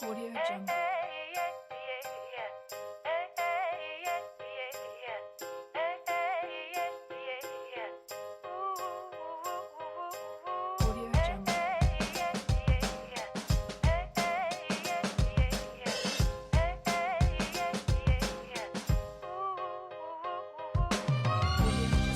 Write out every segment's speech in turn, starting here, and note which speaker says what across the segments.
Speaker 1: Audio Jungle. Audio Jungle.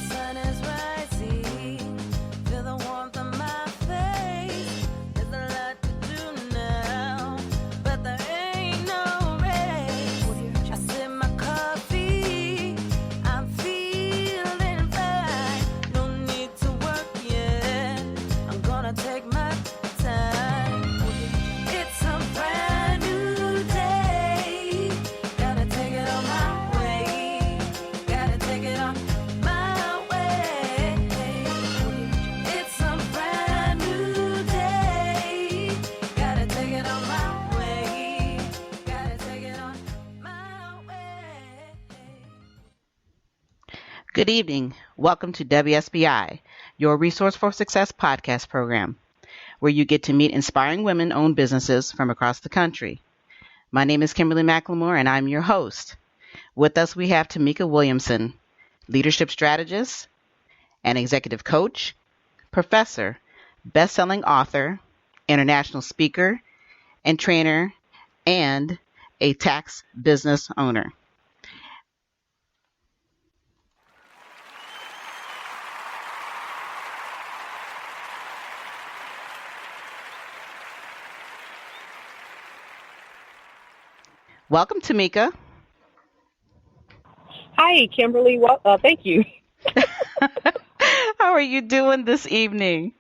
Speaker 2: Sun is rising, feel the warmth on my face. There's a lot to do now, but there ain't no race. I sip my coffee, I'm feeling fine. No need to work yet, I'm gonna take my time. It's a brand new day, gotta take it on my way. Gotta take it on my way. It's a brand new day. Gotta take it on my way. Gotta take it on my way.
Speaker 3: Good evening. Welcome to WSBI, your Resource for Success podcast program, where you get to meet inspiring women-owned businesses from across the country. My name is Kimberly McLemore, and I'm your host. With us, we have Tameka Williamson, leadership strategist and executive coach, professor, best-selling author, international speaker and trainer, and a tax business owner. Welcome, Tamika.
Speaker 4: Hi, Kimberly. Well, thank you.
Speaker 3: How are you doing this evening?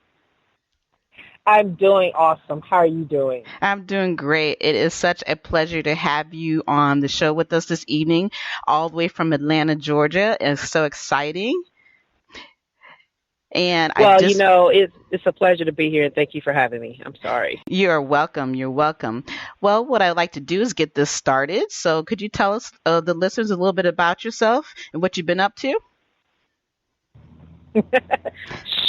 Speaker 4: I'm doing awesome. How are you doing?
Speaker 3: I'm doing great. It is such a pleasure to have you on the show with us this evening, all the way from Atlanta, Georgia. It's so exciting. And
Speaker 4: Well, it's a pleasure to be here, and thank you for having me. I'm sorry.
Speaker 3: You're welcome. You're welcome. Well, what I'd like to do is get this started. So could you tell us, the listeners, a little bit about yourself and what you've been up to?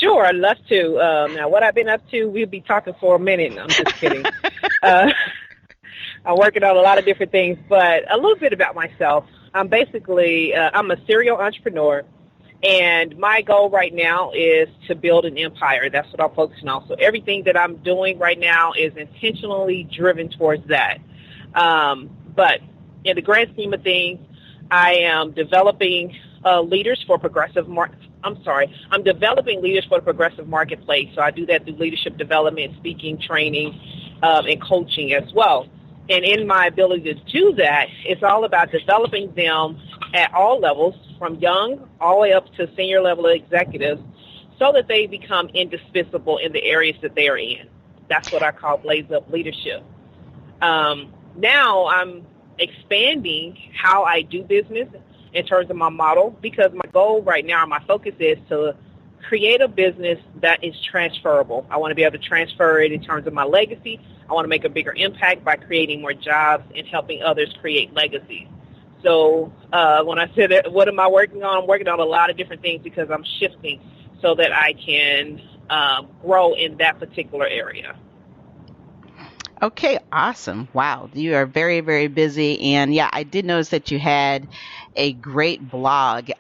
Speaker 4: Sure, I'd love to. Now, what I've been up to, we'll be talking for a minute. I'm just kidding. I'm working on a lot of different things, but a little bit about myself. I'm a serial entrepreneur. And my goal right now is to build an empire. That's what I'm focusing on. So everything that I'm doing right now is intentionally driven towards that. But in the grand scheme of things, I am developing leaders for I'm developing leaders for the progressive marketplace. So I do that through leadership development, speaking, training, and coaching as well. And in my ability to do that, it's all about developing them at all levels, from young all the way up to senior level executives, so that they become indispensable in the areas that they are in. That's what I call blaze up leadership. Now I'm expanding how I do business in terms of my model, because my goal right now, my focus is to create a business that is transferable. I want to be able to transfer it in terms of my legacy. I want to make a bigger impact by creating more jobs and helping others create legacies. So when I said that, what am I working on? I'm working on a lot of different things because I'm shifting so that I can grow in that particular area.
Speaker 3: Okay, awesome. Wow, you are very, very busy. And yeah, I did notice that you had a great blog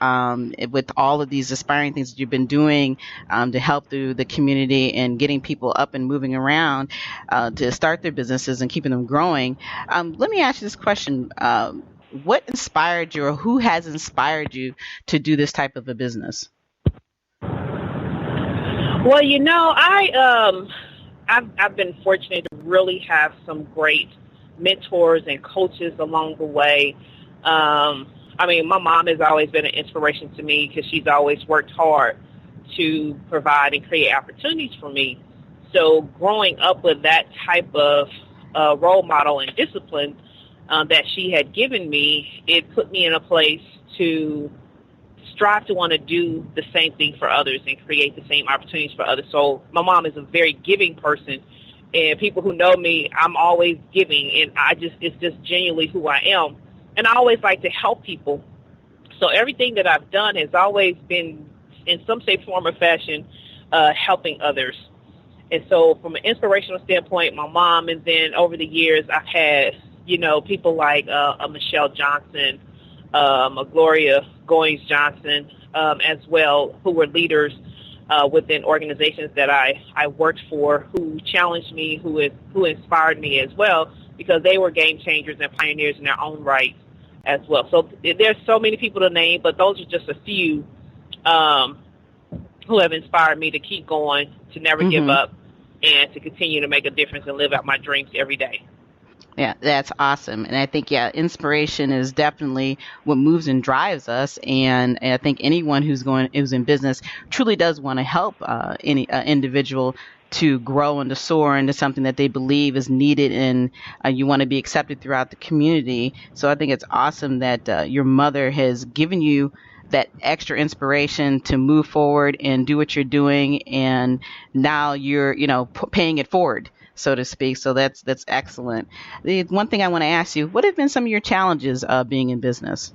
Speaker 3: with all of these aspiring things that you've been doing to help through the community and getting people up and moving around to start their businesses and keeping them growing. Let me ask you this question. What inspired you, or who has inspired you to do this type of a business?
Speaker 4: Well, I've been fortunate to really have some great mentors and coaches along the way. My mom has always been an inspiration to me because she's always worked hard to provide and create opportunities for me. So growing up with that type of role model and discipline that she had given me, it put me in a place to strive to want to do the same thing for others and create the same opportunities for others. So my mom is a very giving person, and people who know me, I'm always giving, and it's just genuinely who I am. And I always like to help people. So everything that I've done has always been, in some shape, form, or fashion, helping others. And so from an inspirational standpoint, my mom, and then over the years, I've had, people like a Michelle Johnson, a Gloria Goings-Johnson as well, who were leaders within organizations that I worked for, who challenged me, who inspired me as well, because they were game changers and pioneers in their own right as well. So there's so many people to name, but those are just a few who have inspired me to keep going, to never give up, and to continue to make a difference and live out my dreams every day.
Speaker 3: Yeah, that's awesome. And I think, inspiration is definitely what moves and drives us. And I think anyone who's in business truly does want to help any individual to grow and to soar into something that they believe is needed, and you want to be accepted throughout the community. So I think it's awesome that your mother has given you that extra inspiration to move forward and do what you're doing, and now you're paying it forward, so to speak. So that's excellent. The one thing I want to ask you, what have been some of your challenges being in business?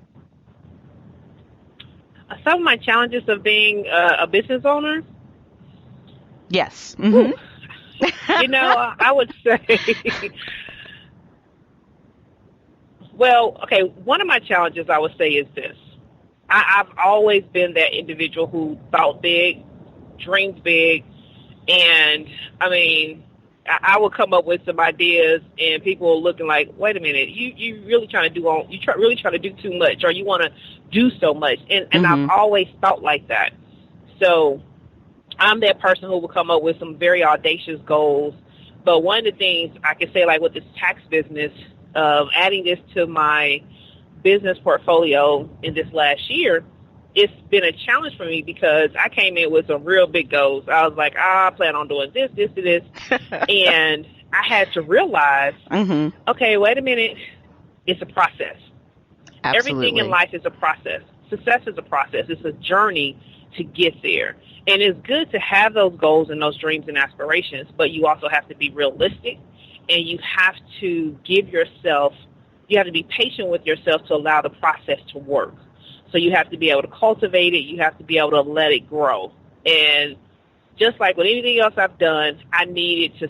Speaker 4: Some of my challenges of being a business owner?
Speaker 3: Yes.
Speaker 4: I would say, one of my challenges I would say is this. I've always been that individual who thought big, dreamed big, and I would come up with some ideas, and people were looking like, "Wait a minute, you really trying to do too much, or you want to do so much?" And I've always thought like that. So I'm that person who will come up with some very audacious goals. But one of the things I can say, like with this tax business, adding this to my business portfolio in this last year, it's been a challenge for me because I came in with some real big goals. I was like, I plan on doing this, and this. And I had to realize, okay, wait a minute, it's a process.
Speaker 3: Absolutely.
Speaker 4: Everything in life is a process. Success is a process. It's a journey to get there. And it's good to have those goals and those dreams and aspirations, but you also have to be realistic, and you have to you have to be patient with yourself to allow the process to work. So you have to be able to cultivate it. You have to be able to let it grow. And just like with anything else I've done, I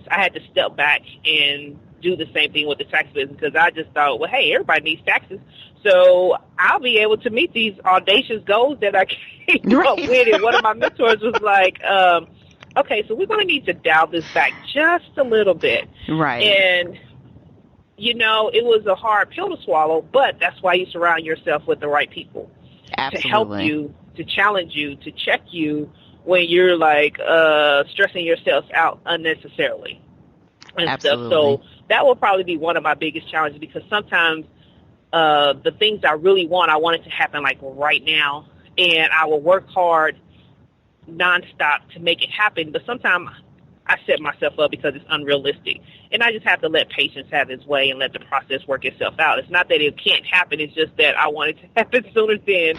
Speaker 4: had to step back and do the same thing with the tax business, because I just thought, well, hey, everybody needs taxes, so I'll be able to meet these audacious goals that I came up with. And one of my mentors was like, okay, so we're going to need to dial this back just a little bit.
Speaker 3: Right.
Speaker 4: And it was a hard pill to swallow, but that's why you surround yourself with the right people.
Speaker 3: Absolutely.
Speaker 4: To help you, to challenge you, to check you when you're like stressing yourself out unnecessarily and
Speaker 3: Absolutely.
Speaker 4: stuff. So that will probably be one of my biggest challenges, because sometimes the things I really want, I want it to happen like right now, and I will work hard nonstop to make it happen. But sometimes I set myself up because it's unrealistic. And I just have to let patience have its way and let the process work itself out. It's not that it can't happen. It's just that I want it to happen sooner than,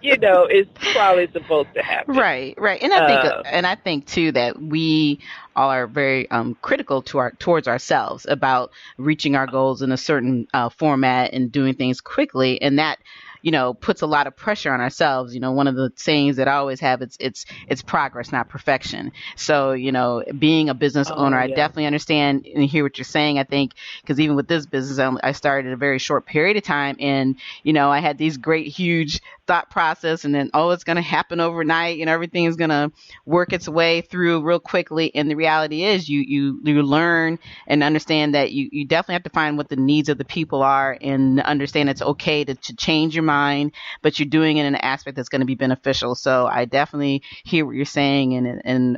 Speaker 4: it's probably supposed to happen.
Speaker 3: Right. And I think too that we are very critical towards ourselves about reaching our goals in a certain format and doing things quickly, and that puts a lot of pressure on ourselves. One of the sayings that I always have, it's progress, not perfection. So, being a business owner, I definitely understand and hear what you're saying. I think, because even with this business, I started a very short period of time, and, I had these great, huge thought process, and then, it's going to happen overnight, everything is going to work its way through real quickly. And the reality is you learn and understand that you definitely have to find what the needs of the people are, and understand it's okay to change your mind, but you're doing it in an aspect that's going to be beneficial. So I definitely hear what you're saying, and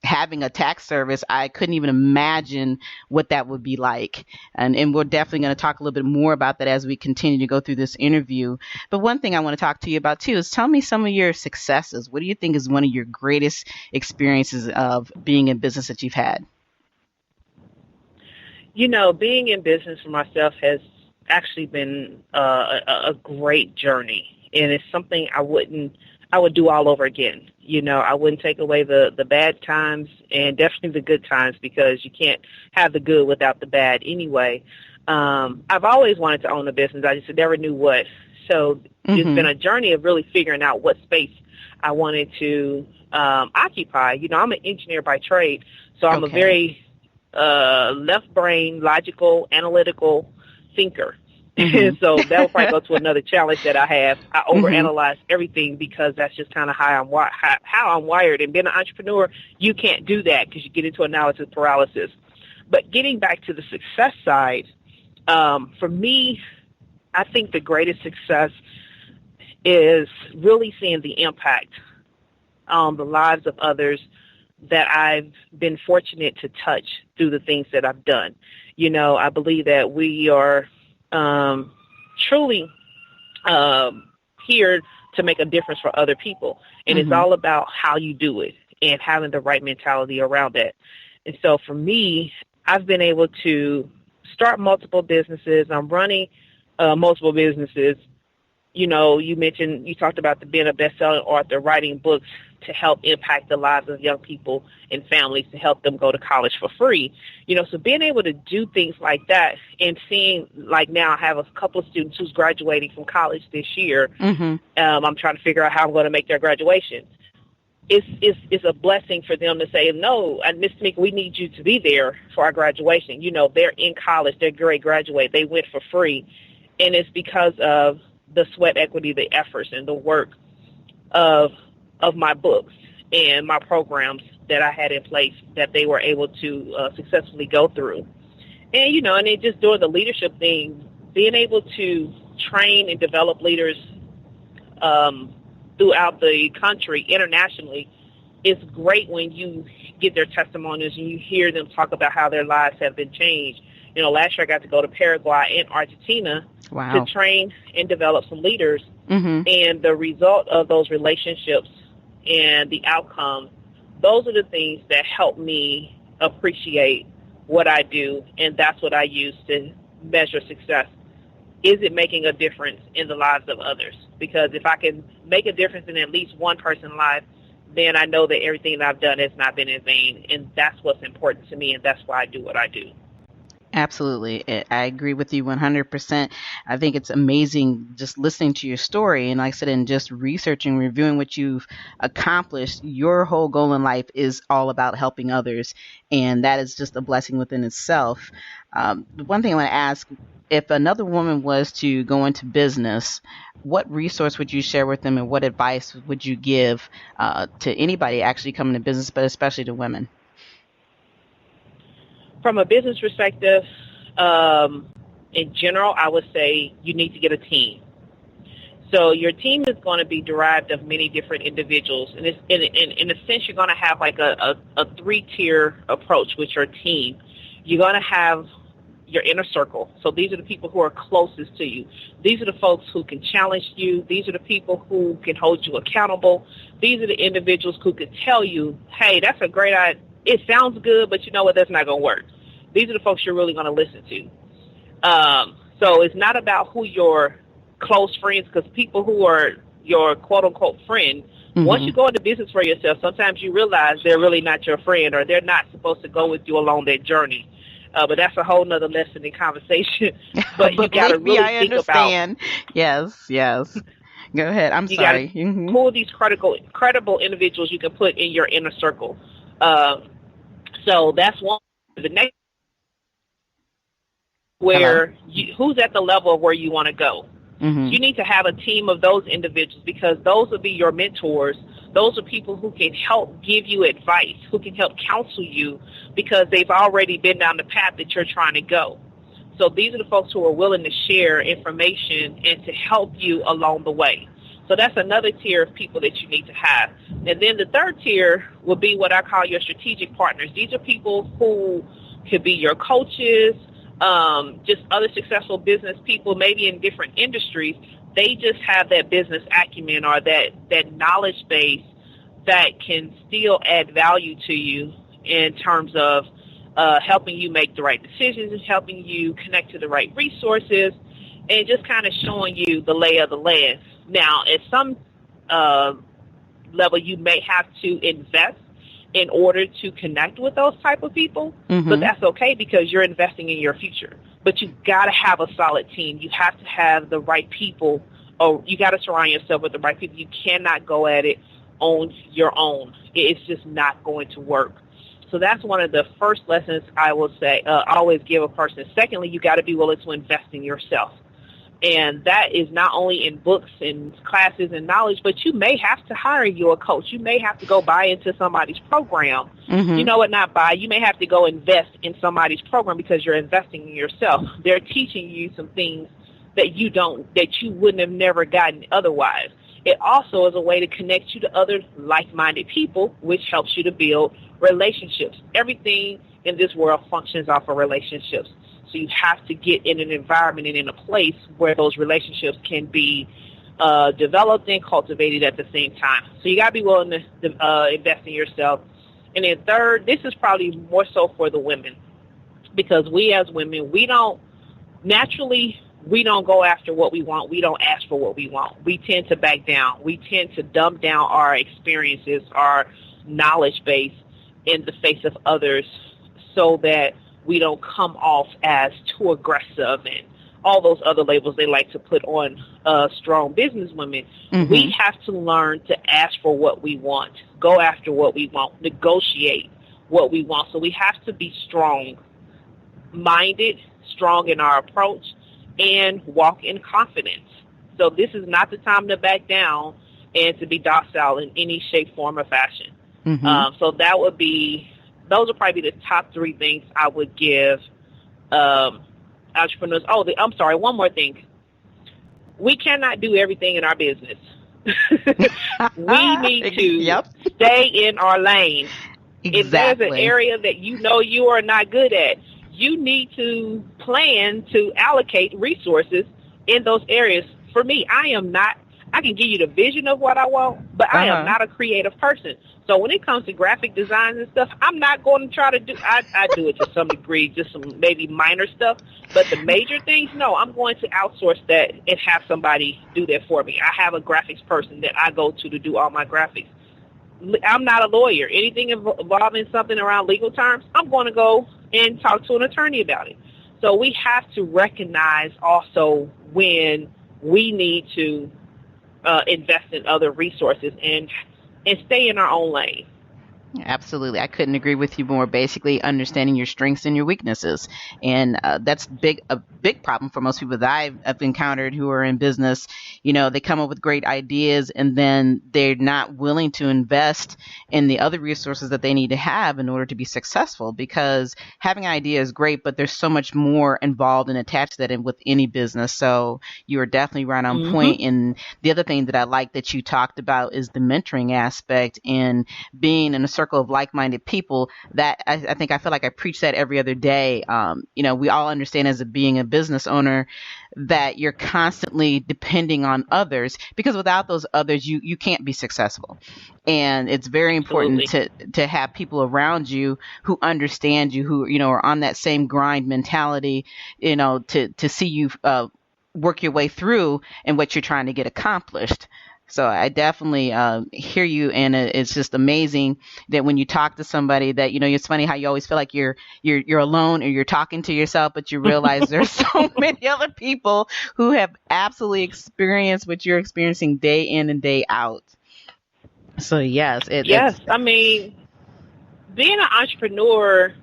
Speaker 3: having a tax service, I couldn't even imagine what that would be like. And we're definitely going to talk a little bit more about that as we continue to go through this interview. But one thing I want to talk to you about too is tell me some of your successes. What do you think is one of your greatest experiences of being in business that you've had?
Speaker 4: Being in business for myself has actually been a great journey, and it's something I would do all over again. I wouldn't take away the bad times, and definitely the good times, because you can't have the good without the bad anyway. I've always wanted to own a business. I just never knew what. So it's been a journey of really figuring out what space I wanted to occupy. I'm an engineer by trade, So I'm a very left brain, logical, analytical thinker.
Speaker 3: Mm-hmm.
Speaker 4: So that will probably go to another challenge that I have. I overanalyze everything because that's just kind of how I'm wired. And being an entrepreneur, you can't do that because you get into analysis paralysis. But getting back to the success side, for me, I think the greatest success is really seeing the impact on the lives of others that I've been fortunate to touch through the things that I've done. You know, I believe that we are truly here to make a difference for other people. And it's all about how you do it and having the right mentality around that. And so for me, I've been able to start multiple businesses. I'm running multiple businesses. You know, you talked about being a best-selling author, writing books to help impact the lives of young people and families, to help them go to college for free. You know, so being able to do things like that and seeing, like now I have a couple of students who's graduating from college this year. I'm trying to figure out how I'm going to make their graduation. It's a blessing for them to say, no, Miss Tamika, we need you to be there for our graduation. You know, they're in college, they're great graduate, they went for free. And it's because of the sweat equity, the efforts, and the work of my books and my programs that I had in place that they were able to successfully go through. And, you know, and then just doing the leadership thing, being able to train and develop leaders throughout the country, internationally, it's great when you get their testimonies and you hear them talk about how their lives have been changed. You know, last year I got to go to Paraguay and Argentina to train and develop some leaders. And the result of those relationships and the outcome, those are the things that help me appreciate what I do, and that's what I use to measure success. Is it making a difference in the lives of others? Because if I can make a difference in at least one person's life, then I know that everything that I've done has not been in vain, and that's what's important to me, and that's why I do what I do.
Speaker 3: Absolutely. I agree with you 100%. I think it's amazing just listening to your story. And like I said, and just researching, reviewing what you've accomplished, your whole goal in life is all about helping others. And that is just a blessing within itself. The one thing I want to ask, if another woman was to go into business, what resource would you share with them and what advice would you give to anybody actually coming to business, but especially to women?
Speaker 4: From a business perspective, in general, I would say you need to get a team. So your team is going to be derived of many different individuals. And it's, in a sense, you're going to have like a three-tier approach with your team. You're going to have your inner circle. So these are the people who are closest to you. These are the folks who can challenge you. These are the people who can hold you accountable. These are the individuals who can tell you, hey, that's a great idea. It sounds good, but you know what? That's not going to work. These are the folks you're really going to listen to. So it's not about who your close friends, because people who are your quote-unquote friend, once you go into business for yourself, sometimes you realize they're really not your friend, or they're not supposed to go with you along that journey. But that's a whole nother lesson in conversation. But you got to really think
Speaker 3: understand. Yes. Go ahead. I'm sorry.
Speaker 4: You got to pull these credible individuals you can put in your inner circle. So that's one. The next, who's at the level of where you want to go. You need to have a team of those individuals, because those will be your mentors. Those are people who can help give you advice, who can help counsel you, because they've already been down the path that you're trying to go. So these are the folks who are willing to share information and to help you along the way. So that's another tier of people that you need to have. And then the third tier will be what I call your strategic partners. These are people who could be your coaches, just other successful business people, maybe in different industries. They just have that business acumen or that knowledge base that can still add value to you in terms of helping you make the right decisions and helping you connect to the right resources and just kind of showing you the lay of the land. Now, at some level, you may have to invest in order to connect with those type of people, but that's okay because you're investing in your future. But you got to have a solid team. You have to have the right people, or you got to surround yourself with the right people. You cannot go at it on your own. It's just not going to work. So that's one of the first lessons I will say, always give a person. Secondly, you got to be willing to invest in yourself. And that is not only in books and classes and knowledge, but you may have to hire you a coach. You may have to go buy into somebody's program. You know what, not buy. You may have to go invest in somebody's program because you're investing in yourself. They're teaching you some things that you wouldn't have never gotten otherwise. It also is a way to connect you to other like-minded people, which helps you to build relationships. Everything in this world functions off of relationships. So you have to get in an environment and in a place where those relationships can be developed and cultivated at the same time. So you got to be willing to invest in yourself. And then third, this is probably more so for the women, because we as women, we don't go after what we want. We don't ask for what we want. We tend to back down. We tend to dumb down our experiences, our knowledge base in the face of others so that we don't come off as too aggressive and all those other labels they like to put on strong business women. We have to learn to ask for what we want, go after what we want, negotiate what we want. So we have to be strong-minded, strong in our approach, and walk in confidence. So this is not the time to back down and to be docile in any shape, form, or fashion. So that would be... Those would probably be the top three things I would give entrepreneurs. I'm sorry, one more thing. We cannot do everything in our business. We need to stay in our lane. If there's an area that you know you are not good at, you need to plan to allocate resources in those areas. For me, I can give you the vision of what I want, but I am not a creative person. So when it comes to graphic designs and stuff, I'm not going to try to do, I do it to some degree, just some maybe minor stuff. But the major things, no, I'm going to outsource that and have somebody do that for me. I have a graphics person that I go to do all my graphics. I'm not a lawyer. Anything involving something around legal terms, I'm going to go and talk to an attorney about it. So we have to recognize also when we need to invest in other resources and stay in our own lane.
Speaker 3: Absolutely. I couldn't agree with you more. Basically, understanding your strengths and your weaknesses. And that's a big problem for most people that I've encountered who are in business. You know, they come up with great ideas and then they're not willing to invest in the other resources that they need to have in order to be successful, because having an idea is great, but there's so much more involved and attached to that in with any business. So you are definitely right on point. And the other thing that I like that you talked about is the mentoring aspect and being in a circle of like-minded people. That I feel like I preach that every other day. You know, we all understand as being a business owner that you're constantly depending on others, because without those others, you can't be successful. And it's very important to have people around you who understand you, who, you know, are on that same grind mentality, you know, to see you work your way through and what you're trying to get accomplished. So I definitely hear you, and it's just amazing that when you talk to somebody that, you know, it's funny how you always feel like you're alone or you're talking to yourself, but you realize there's so many other people who have absolutely experienced what you're experiencing day in and day out. So yes.
Speaker 4: I mean, being an entrepreneur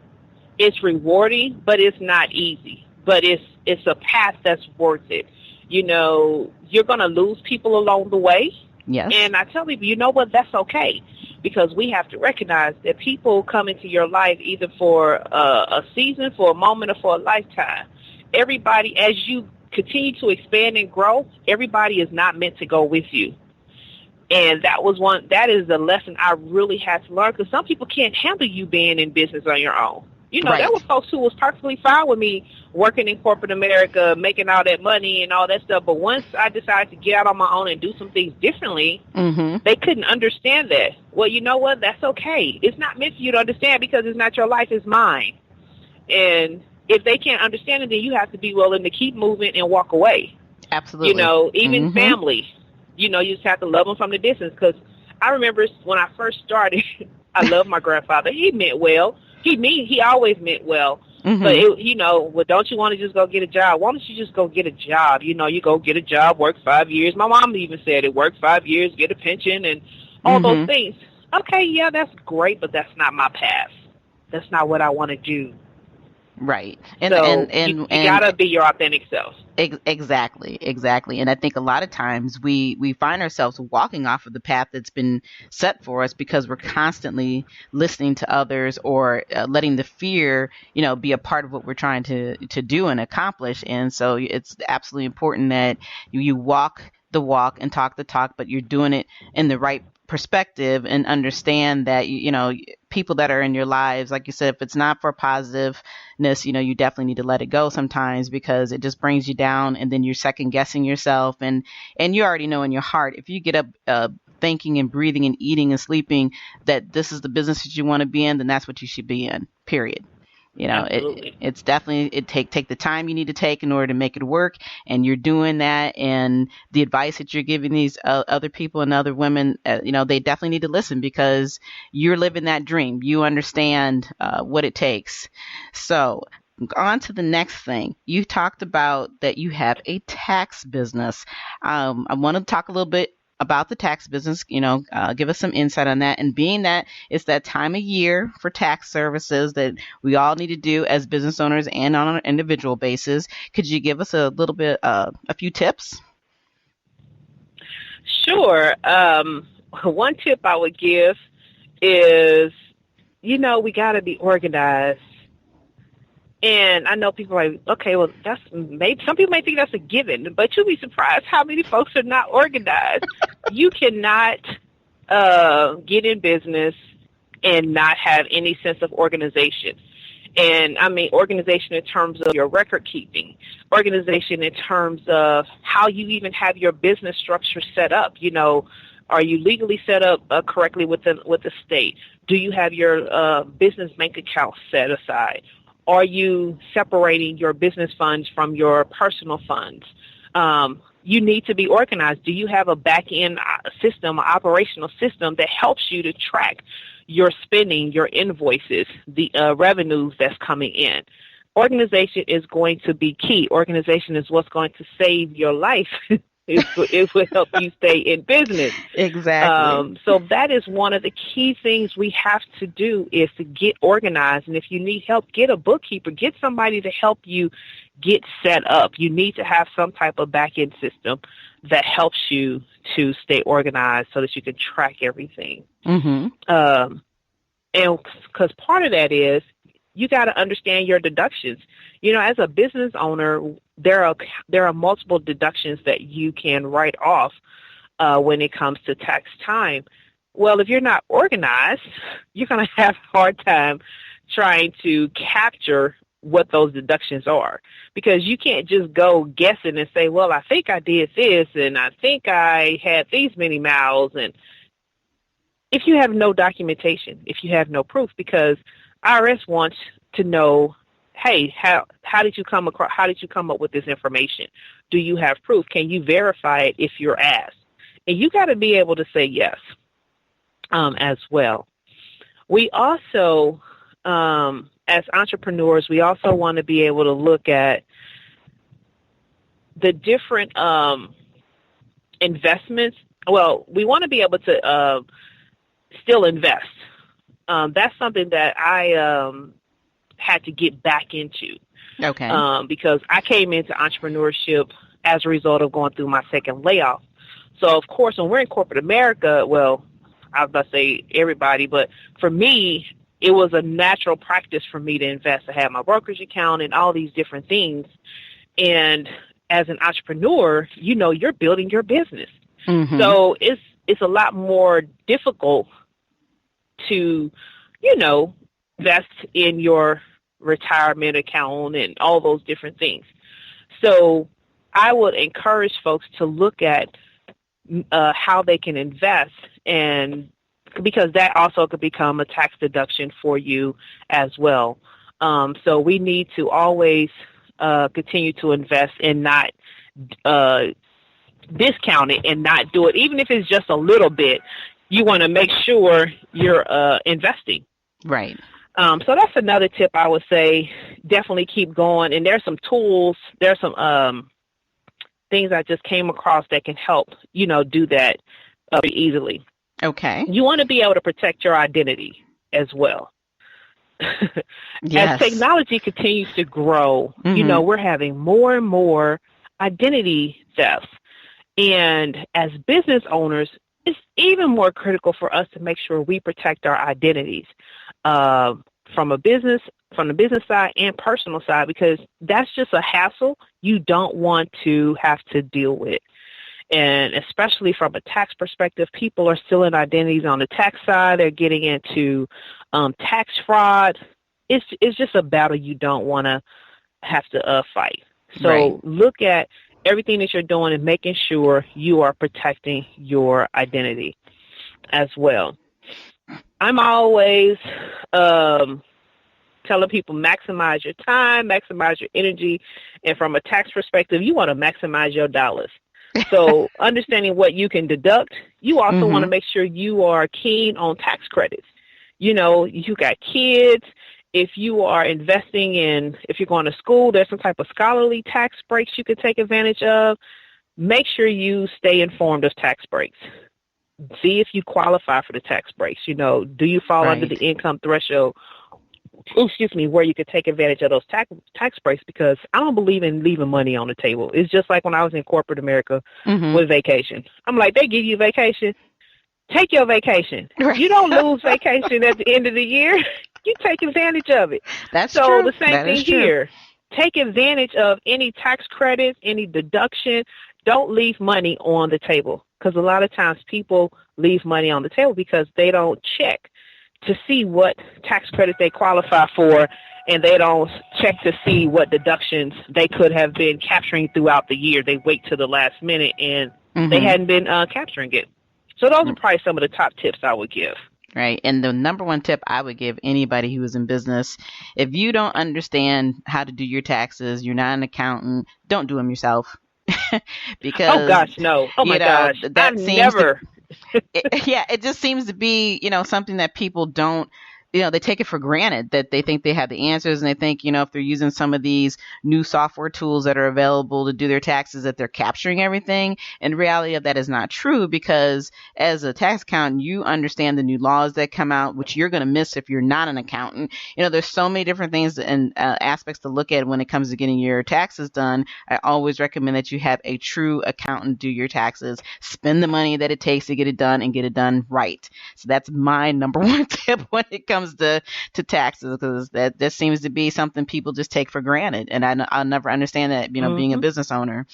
Speaker 4: is rewarding, but it's not easy. But it's a path that's worth it. You know, you're going to lose people along the way.
Speaker 3: Yes.
Speaker 4: And I tell people, you know what, that's okay, because we have to recognize that people come into your life either for a season, for a moment, or for a lifetime. Everybody, as you continue to expand and grow, everybody is not meant to go with you. And that is the lesson I really had to learn, because some people can't handle you being in business on your own. You know, There were folks who was perfectly fine with me working in corporate America, making all that money and all that stuff. But once I decided to get out on my own and do some things differently, they couldn't understand that. Well, you know what? That's okay. It's not meant for you to understand, because it's not your life, it's mine. And if they can't understand it, then you have to be willing to keep moving and walk away.
Speaker 3: Absolutely.
Speaker 4: You know, even family, you know, you just have to love them from the distance. Because I remember when I first started, I loved my grandfather. He meant well. He always meant well. But, you know, well, don't you want to just go get a job? Why don't you just go get a job? You know, you go get a job, work 5 years. My mom even said it, work 5 years, get a pension and all those things. Okay, yeah, that's great, but that's not my path. That's not what I want to do.
Speaker 3: Right.
Speaker 4: So you gotta be your authentic self.
Speaker 3: Exactly. And I think a lot of times we find ourselves walking off of the path that's been set for us because we're constantly listening to others or letting the fear, be a part of what we're trying to do and accomplish. And so it's absolutely important that you walk the walk and talk the talk, but you're doing it in the right perspective and understand that, people that are in your lives, like you said, if it's not for positiveness, you definitely need to let it go sometimes because it just brings you down and then you're second guessing yourself. And you already know in your heart, if you get up thinking and breathing and eating and sleeping that this is the business that you want to be in, then that's what you should be in, period. It's definitely, take the time you need to take in order to make it work. And you're doing that. And the advice that you're giving these other people and other women, they definitely need to listen because you're living that dream. You understand what it takes. So on to the next thing. You talked about that you have a tax business. I want to talk a little bit about the tax business, give us some insight on that. And being that it's that time of year for tax services that we all need to do as business owners and on an individual basis, could you give us a little bit, a few tips?
Speaker 4: Sure. One tip I would give is, we got to be organized. And I know people are like, okay, well, that's maybe some people may think that's a given, but you'll be surprised how many folks are not organized. You cannot get in business and not have any sense of organization. And I mean organization in terms of your record keeping, organization in terms of how you even have your business structure set up. Are you legally set up correctly with the state? Do you have your business bank account set aside? Are you separating your business funds from your personal funds? You need to be organized. Do you have a back-end system, an operational system that helps you to track your spending, your invoices, the revenues that's coming in? Organization is going to be key. Organization is what's going to save your life. It will help you stay in business.
Speaker 3: Exactly.
Speaker 4: So that is one of the key things we have to do is to get organized. And if you need help, get a bookkeeper, get somebody to help you get set up. You need to have some type of back-end system that helps you to stay organized so that you can track everything.
Speaker 3: Mm-hmm.
Speaker 4: And because part of that is you got to understand your deductions. As a business owner, there are multiple deductions that you can write off when it comes to tax time. Well, if you're not organized, you're going to have a hard time trying to capture what those deductions are because you can't just go guessing and say, well, I think I did this and I think I had these many miles. And if you have no documentation, if you have no proof, because IRS wants to know, hey, how did you come up with this information? Do you have proof? Can you verify it if you're asked? And you got to be able to say yes as well. We also, as entrepreneurs, we also want to be able to look at the different investments. Well, we want to be able to still invest. That's something that I had to get back into.
Speaker 3: Okay.
Speaker 4: Because I came into entrepreneurship as a result of going through my second layoff. So, of course, when we're in corporate America, well, I was about to say everybody, but for me, it was a natural practice for me to invest. I had my brokerage account and all these different things. And as an entrepreneur, you're building your business.
Speaker 3: Mm-hmm.
Speaker 4: So it's a lot more difficult to, invest in your retirement account and all those different things. So I would encourage folks to look at how they can invest, and because that also could become a tax deduction for you as well. So we need to always continue to invest and not discount it and not do it, even if it's just a little bit. You want to make sure you're investing.
Speaker 3: Right.
Speaker 4: So that's another tip I would say. Definitely keep going. And there's some tools. There's some things I just came across that can help, do that easily.
Speaker 3: Okay.
Speaker 4: You want to be able to protect your identity as well. As
Speaker 3: Yes.
Speaker 4: technology continues to grow, we're having more and more identity theft. And as business owners, it's even more critical for us to make sure we protect our identities from the business side and personal side, because that's just a hassle you don't want to have to deal with. And especially from a tax perspective, people are stealing identities on the tax side. They're getting into tax fraud. It's just a battle you don't want to have to fight. So Look at everything that you're doing and making sure you are protecting your identity as well. I'm always telling people maximize your time, maximize your energy, and from a tax perspective, you want to maximize your dollars. So understanding what you can deduct, you also want to make sure you are keen on tax credits. You got kids. If you are investing if you're going to school, there's some type of scholarly tax breaks you could take advantage of. Make sure you stay informed of tax breaks. See if you qualify for the tax breaks. Do you fall under the income threshold? Where you could take advantage of those tax breaks, because I don't believe in leaving money on the table. It's just like when I was in corporate America with vacation. I'm like, they give you vacation. Take your vacation.
Speaker 3: Right.
Speaker 4: You don't lose vacation at the end of the year. You take advantage of it.
Speaker 3: That's
Speaker 4: so
Speaker 3: true.
Speaker 4: The same thing here. Take advantage of any tax credits, any deduction. Don't leave money on the table, because a lot of times people leave money on the table because they don't check to see what tax credit they qualify for, and they don't check to see what deductions they could have been capturing throughout the year. They wait to the last minute, and they hadn't been capturing it. So those are probably some of the top tips I would give.
Speaker 3: Right. And the number one tip I would give anybody who is in business, if you don't understand how to do your taxes, you're not an accountant, don't do them yourself. Because,
Speaker 4: oh, gosh, no. Oh, my gosh. I've never.
Speaker 3: It just seems to be, something that people don't, they take it for granted, that they think they have the answers, and they think, if they're using some of these new software tools that are available to do their taxes, that they're capturing everything. And the reality of that is not true, because as a tax accountant, you understand the new laws that come out, which you're going to miss if you're not an accountant. There's so many different things and aspects to look at when it comes to getting your taxes done. I always recommend that you have a true accountant do your taxes, spend the money that it takes to get it done, and get it done right. So that's my number one tip when it comes to taxes, because that seems to be something people just take for granted, and I'll never understand that, being a business owner.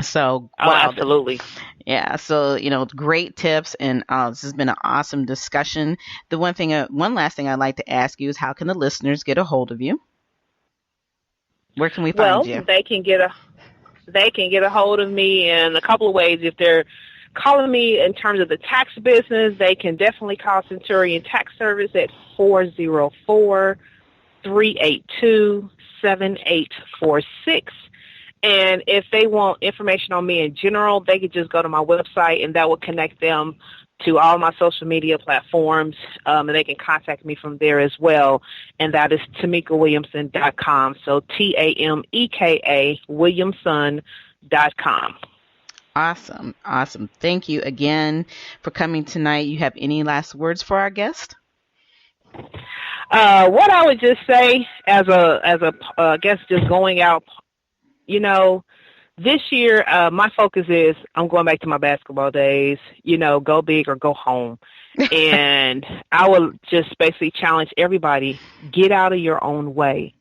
Speaker 3: So wow,
Speaker 4: absolutely.
Speaker 3: Yeah, so great tips, and this has been an awesome discussion. The one last thing I'd like to ask you is, how can the listeners get a hold of you? Where can we find you?
Speaker 4: Well, they can get a hold of me in a couple of ways. If they're calling me in terms of the tax business, they can definitely call Centurion Tax Service at 404-382-7846. And if they want information on me in general, they could just go to my website, and that will connect them to all my social media platforms, and they can contact me from there as well. And that is TamekaWilliamson.com. So TAMEKA Williamson.com.
Speaker 3: Awesome. Thank you again for coming tonight. You have any last words for our guest?
Speaker 4: What I would just say as a guest just going out, this year my focus is I'm going back to my basketball days, go big or go home. And I will just basically challenge everybody, get out of your own way.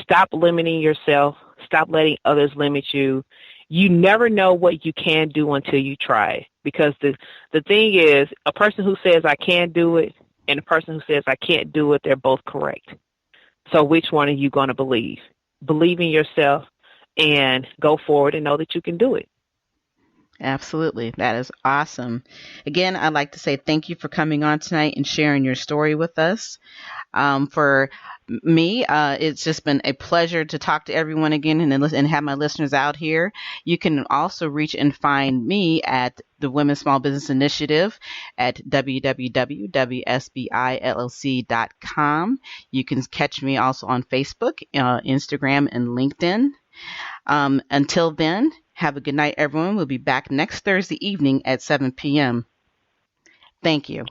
Speaker 4: Stop limiting yourself. Stop letting others limit you. You never know what you can do until you try. Because the thing is, a person who says I can't do it and a person who says I can't do it, they're both correct. So which one are you going to believe? Believe in yourself and go forward and know that you can do it.
Speaker 3: Absolutely. That is awesome. Again, I'd like to say thank you for coming on tonight and sharing your story with us. For me, it's just been a pleasure to talk to everyone again and have my listeners out here. You can also reach and find me at the Women's Small Business Initiative at www.wsbillc.com. You can catch me also on Facebook, Instagram, and LinkedIn. Until then, have a good night, everyone. We'll be back next Thursday evening at 7 p.m. Thank you.